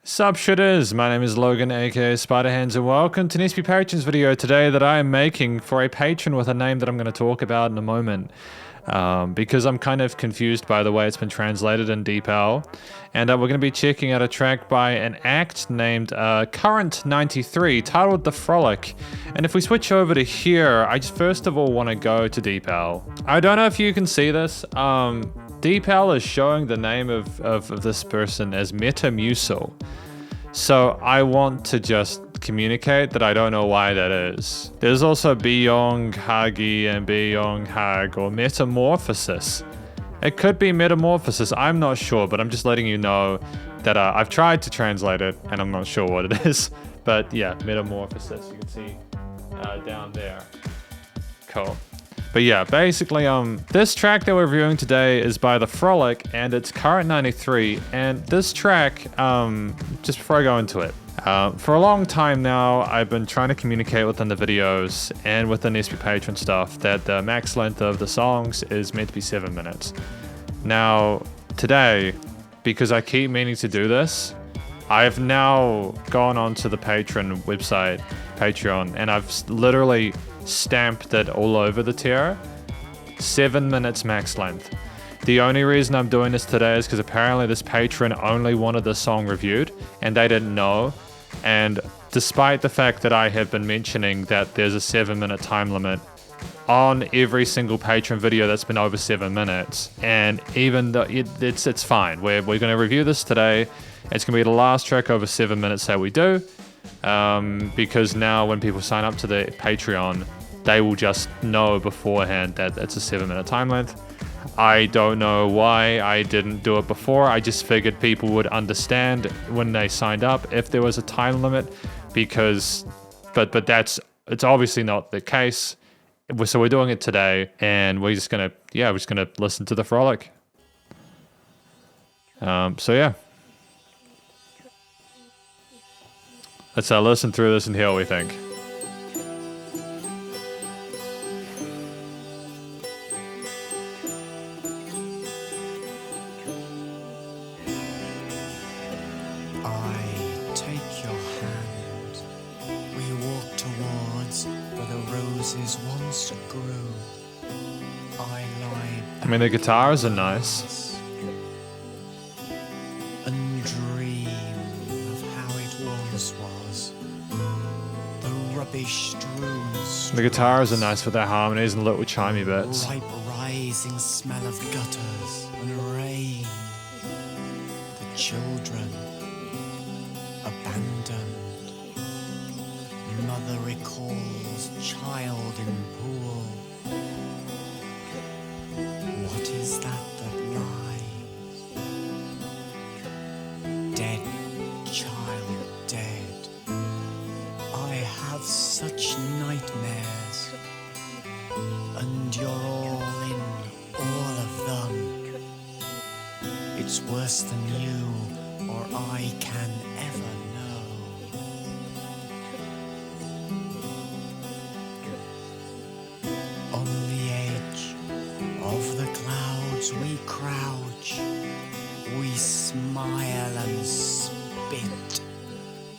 Sup Shredders, my name is Logan aka Spiderhands and welcome to an SP Patrons video today that I am making for a patron with a name that I'm going to talk about in a moment. Because I'm kind of confused by the way it's been translated in DeepL. And we're going to be checking out a track by an act named Current93 titled The Frolic. And if we switch over to here, I just first of all want to go to DeepL. I don't know if you can see this. DeepL is showing the name of this person as Metamucil. So I want to just communicate that I don't know why that is. There's also Byong Hagi and Byong Hag or Metamorphosis. It could be Metamorphosis, I'm not sure, but I'm just letting you know that I've tried to translate it and I'm not sure what it is. But yeah, Metamorphosis, you can see down there. Cool. But yeah, basically, this track that we're reviewing today is by The Frolic, and it's Current93. And this track, just before I go into it, for a long time now, I've been trying to communicate within the videos and within SP Patron stuff that the max length of the songs is meant to be 7 minutes. Now, today, because I keep meaning to do this, I've now gone onto the Patreon website, Patreon, and I've literally stamped it all over the tier. 7 minutes max length. The only reason I'm doing this today is because apparently this patron only wanted this song reviewed and they didn't know. And despite the fact that I have been mentioning that there's a 7-minute time limit on every single patron video that's been over 7 minutes, and even though it's fine, we're going to review this today. It's going to be the last track over 7 minutes that we do. Because now when people sign up to the Patreon, they will just know beforehand that it's a 7-minute time length. I don't know why I didn't do it before. I just figured people would understand when they signed up if there was a time limit, because, but it's obviously not the case. So we're doing it today, and we're just gonna listen to The Frolic. So yeah. Let's listen through this and hear what we think. I take your hand. We walk towards where the roses once grew. I mean, the guitars are nice. And dream of how it once was. The rubbish strewn The guitars are nice with their harmonies and little chimey bits. ripe rising smell of gutters and rain. The children abandoned. Mother recalls child in pool. What is that lies? Dead child, dead. I have such nightmares, and you're all in all of them. It's worse than you or I can ever know. On the edge of the clouds we crouch, we smile and spit.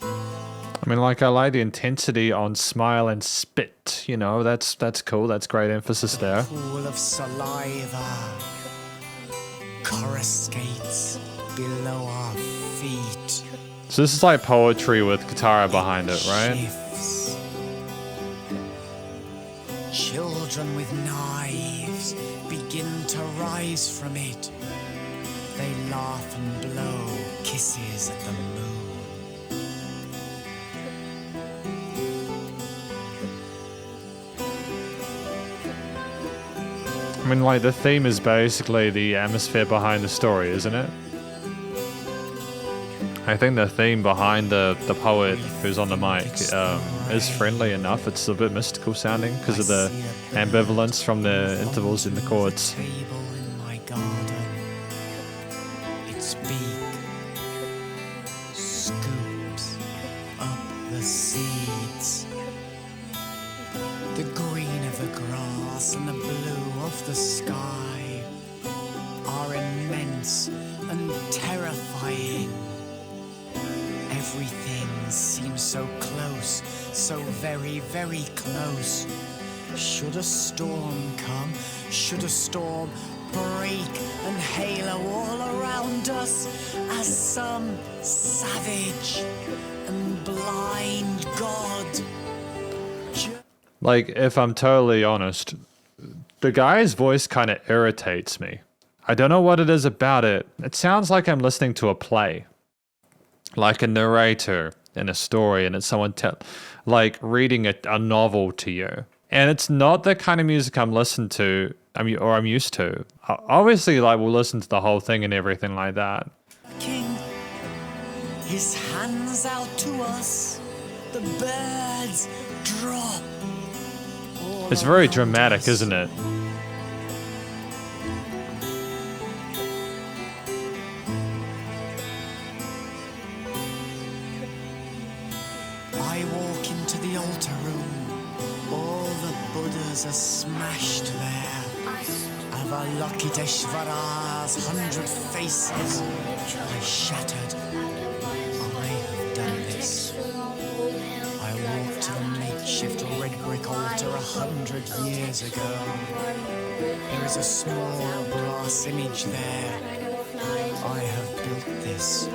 I mean, like, I like the intensity on smile and spit, you know, that's cool, that's great emphasis there. Pool of saliva coruscates below our feet. So this is like poetry with guitar behind it, right? Shifts. Children with knives begin to rise from it. They laugh and blow kisses at the moon. I mean, like, the theme is basically the atmosphere behind the story, isn't it? I think the theme behind the poet who's on the mic is friendly enough. It's a bit mystical sounding because of the ambivalence from the intervals in the chords. Table in my garden. Its beak scoops up the seeds. The green of the grass and the blue of the sky are immense and terrifying. Everything seems so close, so very, very close. Should a storm come, should a storm break and halo all around us, as some savage and blind god. Like, if I'm totally honest, the guy's voice kind of irritates me. I don't know what it is about it. It sounds like I'm listening to a play. Like a narrator in a story, and it's someone like reading a novel to you. And it's not the kind of music I'm listening to, I'm used to. Obviously, like, we'll listen to the whole thing and everything like that. King, his hands out to us, the birds drop. It's very dramatic, isn't it? I walk into the altar room. All the Buddhas are smashed there. Avalokiteshvara's 100 faces are shattered. I have done this. I walked to the makeshift red brick altar 100 years ago. There is a small brass image there. I have built this.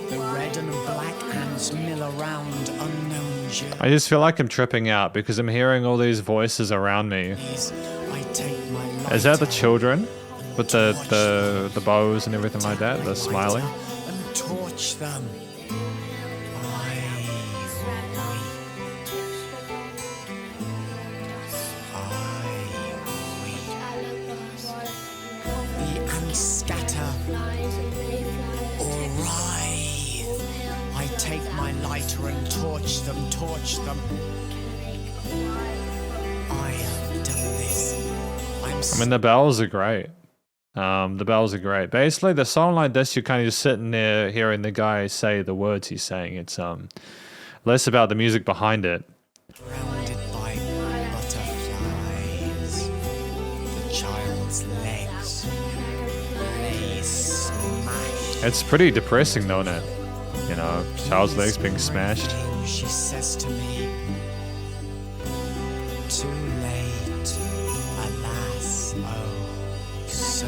The red and black ants mill around unknown journeys. I just feel like I'm tripping out because I'm hearing all these voices around me. I take my Is that the children with the bows and everything like that? They're smiling. and torch them. The ants scatter or writhe. I take my lighter and torch them. I have done this. I mean, the bells are great. The bells are great. Basically, the song like this, you're kind of just sitting there hearing the guy say the words he's saying. It's less about the music behind it. Surrounded by butterflies. The child's legs lay smashed. It's pretty depressing, though, isn't it? You know, child's legs being smashed. She says to me, too late, alas, oh, so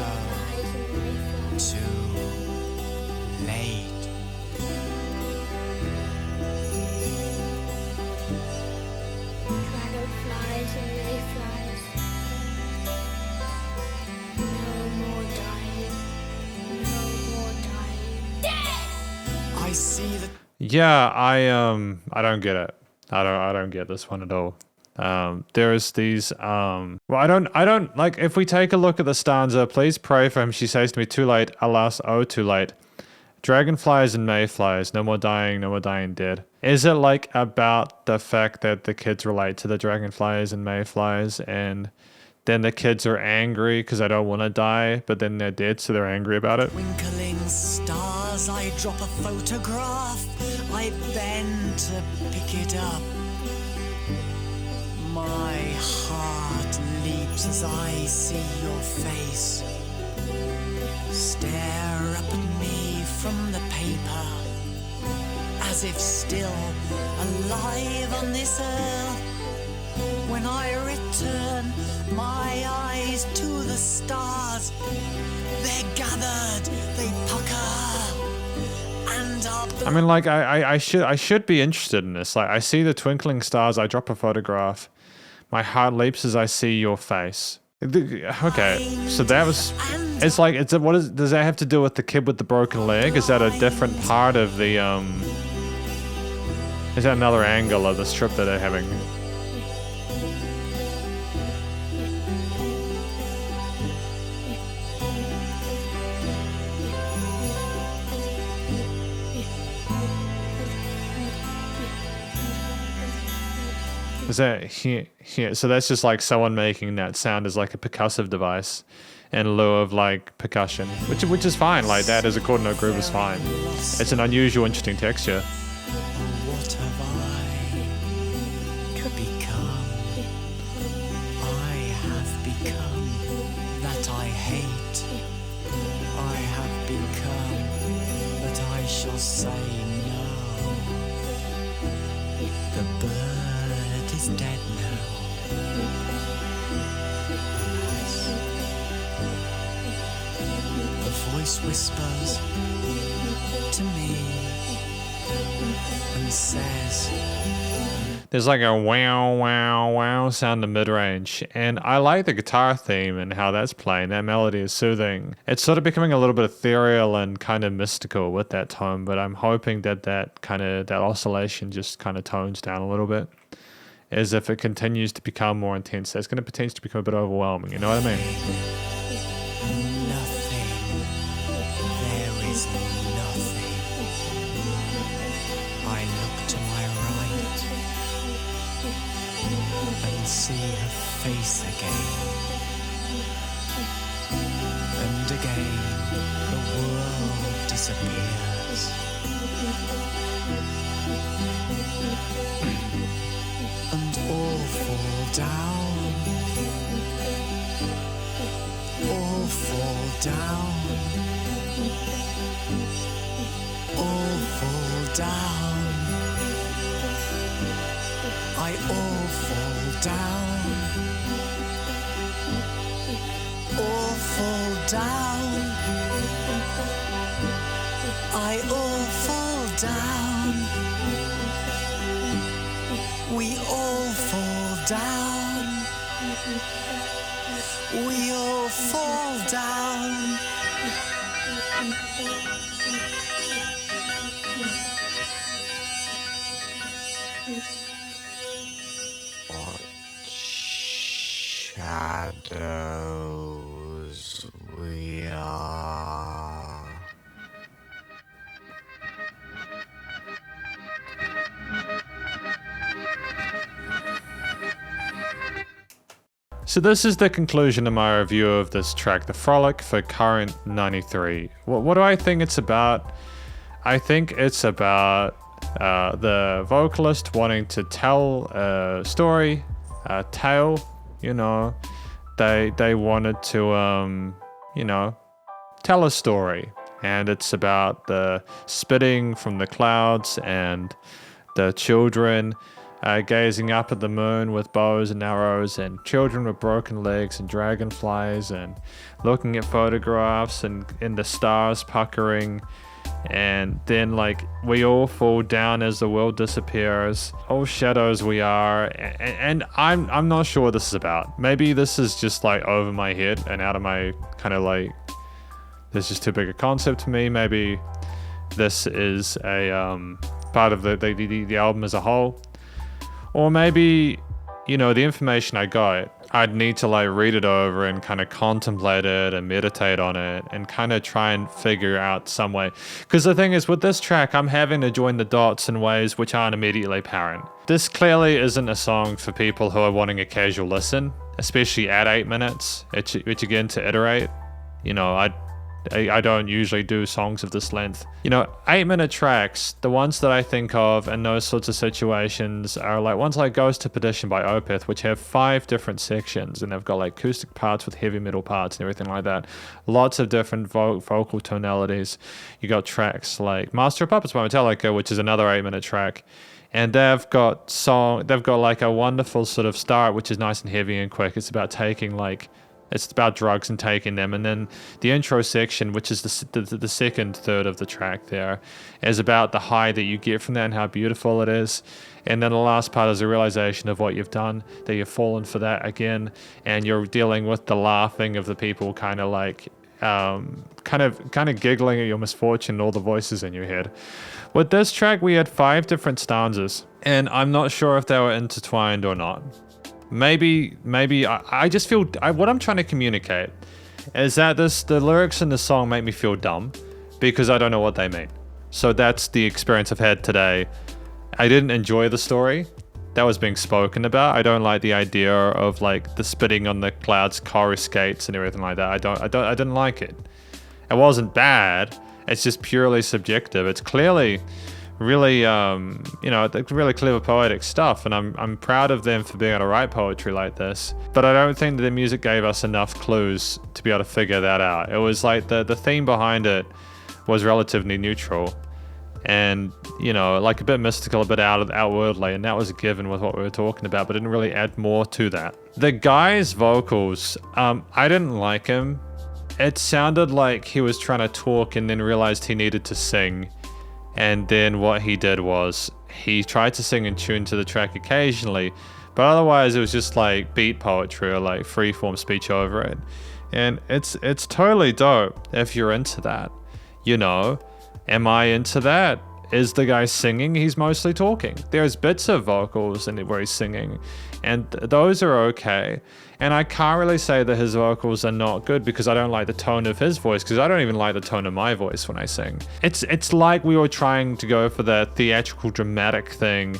too late. Dragonflies and mayflies. No more dying. No more dying. Dead! I see the Yeah, I don't get it. I don't get this one at all. There's these well, I don't like, if we take a look at the stanza, please pray for him, she says to me, too late, alas, oh, too late. Dragonflies and mayflies, no more dying, dead. Is it like about the fact that the kids relate to the dragonflies and mayflies, and then the kids are angry because they don't want to die, but then they're dead, so they're angry about it? twinkling stars, I drop a photograph. I bend to pick it up. My heart leaps as I see your face. Stare up at me from the paper, as if still alive on this earth. When I return my eyes to the stars, they're gathered, they pucker, and are I mean, like, I should be interested in this. Like, I see the twinkling stars, I drop a photograph. My heart leaps as I see your face. Okay, so that was... It's like, does that have to do with the kid with the broken leg? Is that a different part of the, is that another angle of this trip that they're having? Is that here? So that's just like someone making that sound as like a percussive device in lieu of like percussion, which is fine. Like that as a chord note groove is fine. It's an unusual, interesting texture. what have I become? I have become that I hate. I have become that I shall say no. whispers to me and says, There's like a wow, wow, wow sound in mid-range, and I like the guitar theme and how that's playing. That melody is soothing. It's sort of becoming a little bit ethereal and kind of mystical with that tone, but I'm hoping that that oscillation just kind of tones down a little bit. As if it continues to become more intense, that's going to potentially become a bit overwhelming, you know what I mean? nothing. There is nothing. I look to my right and see her face again. And again, the world disappears. And all fall down. All fall down. All fall down. I all fall down. All fall down. I all fall down. We all fall down. We all fall down. What shadows we are. So this is the conclusion of my review of this track, The Frolic for Current 93. What do I think it's about? I think it's about the vocalist wanting to tell a story, a tale, you know. They wanted to, you know, tell a story. And it's about the spitting from the clouds and the children gazing up at the moon with bows and arrows, and children with broken legs and dragonflies, and looking at photographs and the stars puckering, and then like we all fall down as the world disappears. All shadows we are, and I'm not sure what this is about. Maybe this is just like over my head and out of my kind of like, this is too big a concept to me. Maybe this is a part of the album as a whole. Or maybe, you know, the information I got, I'd need to like read it over and kind of contemplate it and meditate on it and kind of try and figure out some way. Because the thing is, with this track, I'm having to join the dots in ways which aren't immediately apparent. This clearly isn't a song for people who are wanting a casual listen, especially at 8 minutes, which again, to iterate, you know, I don't usually do songs of this length. You know, 8-minute tracks, the ones that I think of in those sorts of situations are like ones like Ghost to Perdition by Opeth, which have 5 different sections, and they've got like acoustic parts with heavy metal parts and everything like that. Lots of different vocal tonalities. You got tracks like Master of Puppets by Metallica, which is another 8-minute track. And they've got like a wonderful sort of start, which is nice and heavy and quick. It's about taking like, it's about drugs and taking them. And then the intro section, which is the second third of the track there, is about the high that you get from that and how beautiful it is. And then the last part is a realization of what you've done, that you've fallen for that again. And you're dealing with the laughing of the people kind of like, kind of giggling at your misfortune and all the voices in your head. With this track, we had 5 different stanzas, and I'm not sure if they were intertwined or not. Maybe I just feel, what I'm trying to communicate is that the lyrics in the song make me feel dumb because I don't know what they mean. So that's the experience I've had today. I didn't enjoy the story that was being spoken about. I don't like the idea of like the spitting on the clouds, coruscates and everything like that. I didn't like it. It wasn't bad. It's just purely subjective. It's clearly really, really clever poetic stuff, and I'm proud of them for being able to write poetry like this. But I don't think that the music gave us enough clues to be able to figure that out. It was like the theme behind it was relatively neutral, and like a bit mystical, a bit outwardly, and that was a given with what we were talking about, but didn't really add more to that. The guy's vocals, I didn't like him it sounded like he was trying to talk and then realized he needed to sing. And then what he did was he tried to sing in tune to the track occasionally, but otherwise it was just like beat poetry or like freeform speech over it. And it's totally dope if you're into that. You know, am I into that? Is the guy singing? He's mostly talking. There's bits of vocals in it where he's singing, and those are okay. And I can't really say that his vocals are not good because I don't like the tone of his voice, because I don't even like the tone of my voice when I sing. It's like we were trying to go for the theatrical dramatic thing,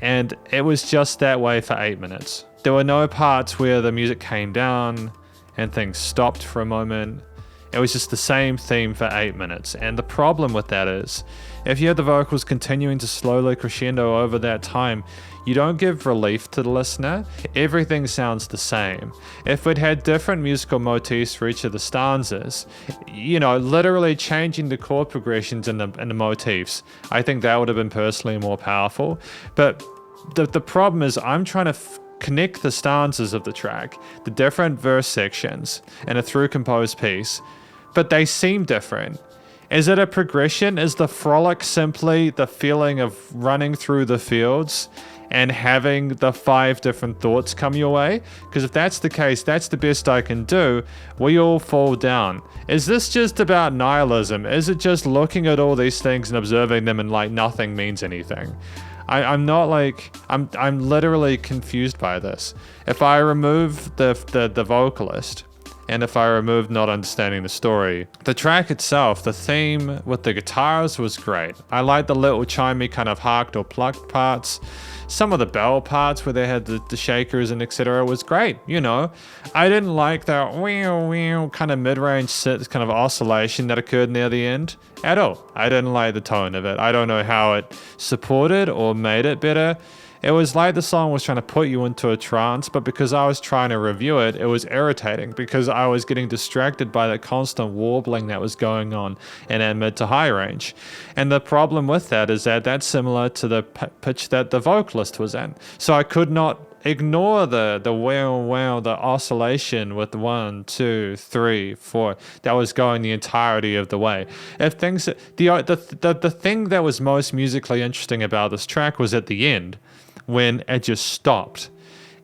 and it was just that way for 8 minutes. There were no parts where the music came down and things stopped for a moment. It was just the same theme for 8 minutes. And the problem with that is, if you have the vocals continuing to slowly crescendo over that time, you don't give relief to the listener. Everything sounds the same. If we'd had different musical motifs for each of the stanzas, you know, literally changing the chord progressions and the motifs, I think that would have been personally more powerful. But the problem is I'm trying to connect the stanzas of the track, the different verse sections, in a through composed piece, but they seem different. Is it a progression? Is the frolic simply the feeling of running through the fields and having the 5 different thoughts come your way? Because if that's the case, that's the best I can do. We all fall down. Is this just about nihilism? Is it just looking at all these things and observing them and like nothing means anything? I'm not like, I'm literally confused by this. If I remove the vocalist, and if I remove not understanding the story, the track itself, the theme with the guitars was great. I like the little chimey kind of harked or plucked parts. Some of the bell parts where they had the shakers and etc. was great, you know. I didn't like that wee kind of mid-range kind of oscillation that occurred near the end at all. I didn't like the tone of it. I don't know how it supported or made it better. It was like the song was trying to put you into a trance, but because I was trying to review it, it was irritating because I was getting distracted by the constant warbling that was going on in that mid to high range. And the problem with that is that that's similar to the pitch that the vocalist was in. So I could not ignore the wow, the oscillation with 1, 2, 3, 4 that was going the entirety of the way. If things, the thing that was most musically interesting about this track was at the end, when it just stopped.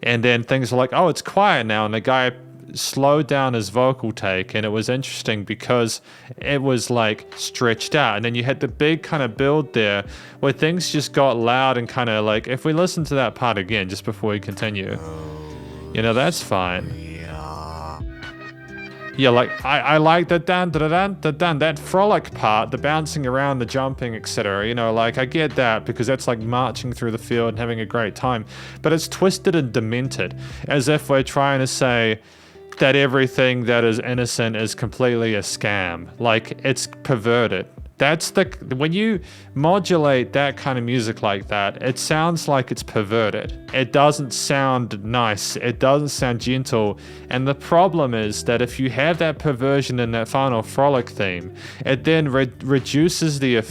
And then things were like, oh, it's quiet now. And the guy slowed down his vocal take. And it was interesting because it was like stretched out. And then you had the big kind of build there where things just got loud and kind of like, if we listen to that part again, just before we continue, you know, that's fine. Yeah, like, I like the dun, that frolic part, the bouncing around, the jumping, etc. You know, like, I get that because that's like marching through the field and having a great time. But it's twisted and demented, as if we're trying to say that everything that is innocent is completely a scam. Like, it's perverted. That's when you modulate that kind of music like that, it sounds like it's perverted. It doesn't sound nice. It doesn't sound gentle. And the problem is that if you have that perversion in that final frolic theme, it then reduces the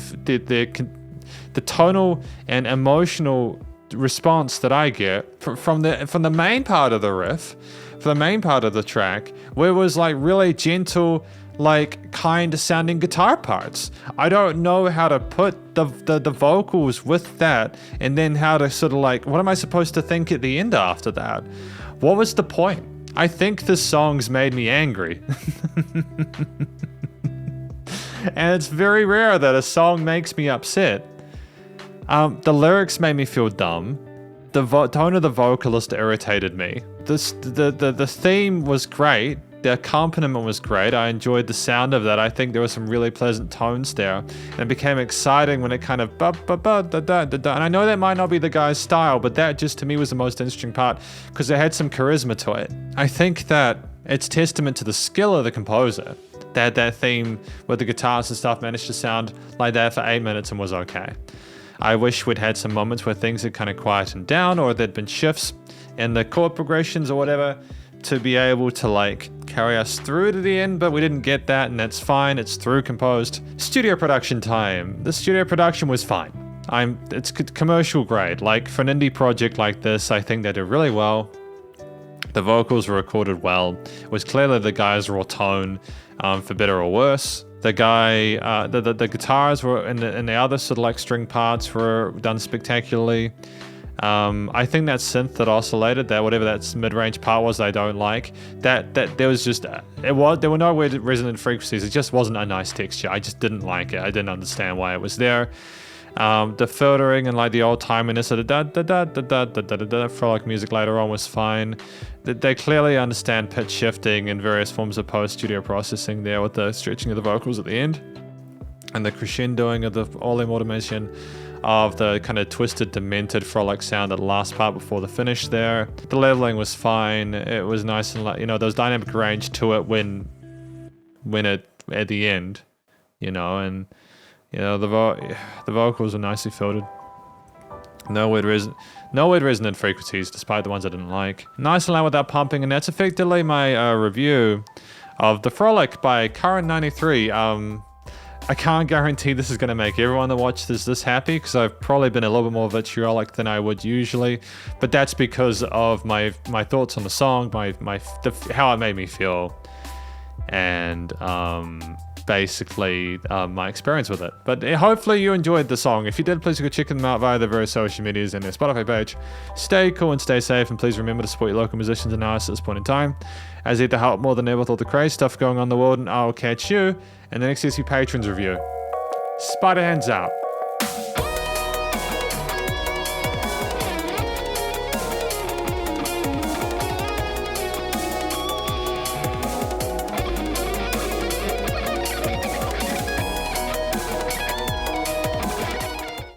tonal and emotional response that I get from the main part of the riff, from the main part of the track, where it was like really gentle, like kind sounding guitar parts. I don't know how to put the vocals with that, and then how to sort of like, what am I supposed to think at the end after that? What was the point? I think the songs made me angry. And it's very rare that a song makes me upset. The lyrics made me feel dumb. The tone of the vocalist irritated me. The theme was great. The accompaniment was great. I enjoyed the sound of that. I think there were some really pleasant tones there. And it became exciting when it kind of And I know that might not be the guy's style, but that just to me was the most interesting part because it had some charisma to it. I think that it's testament to the skill of the composer that theme with the guitars and stuff managed to sound like that for 8 minutes and was okay. I wish we'd had some moments where things had kind of quietened down, or there'd been shifts in the chord progressions or whatever to be able to like carry us through to the end, but we didn't get that, and that's fine. It's through composed. Studio production time. The studio production was fine. It's commercial grade. Like for an indie project like this, I think they did really well. The vocals were recorded well. It was clearly the guy's raw tone, for better or worse. The guy, the guitars were in the other sort of like string parts were done spectacularly. I think that synth that oscillated, that whatever that mid-range part was, I don't like. That there was just there were no weird resonant frequencies. It just wasn't a nice texture. I just didn't like it. I didn't understand why it was there. The filtering and like the old timiness of the da da da da da da da da Frolic music later on was fine. They clearly understand pitch shifting and various forms of post-studio processing there with the stretching of the vocals at the end and the crescendoing of the all-in automation of the kind of twisted, demented Frolic sound at the last part before the finish there. The leveling was fine. It was nice and like, you know, there was dynamic range to it when it at the end, you know, and you know the vocals were nicely filtered. No weird resonant frequencies, despite the ones I didn't like. Nice and loud without pumping, and that's effectively my review of the Frolic by Current93. I can't guarantee this is going to make everyone that watches this happy, because I've probably been a little bit more vitriolic than I would usually, but that's because of my thoughts on the song, how it made me feel, and basically my experience with it. But hopefully you enjoyed the song. If you did, please go check them out via their various social medias and their Spotify page. Stay cool and stay safe, and please remember to support your local musicians and artists at this point in time, as they need to help more than ever with all the crazy stuff going on in the world. And I'll catch you in the next SP Patrons review. Spiderhands out.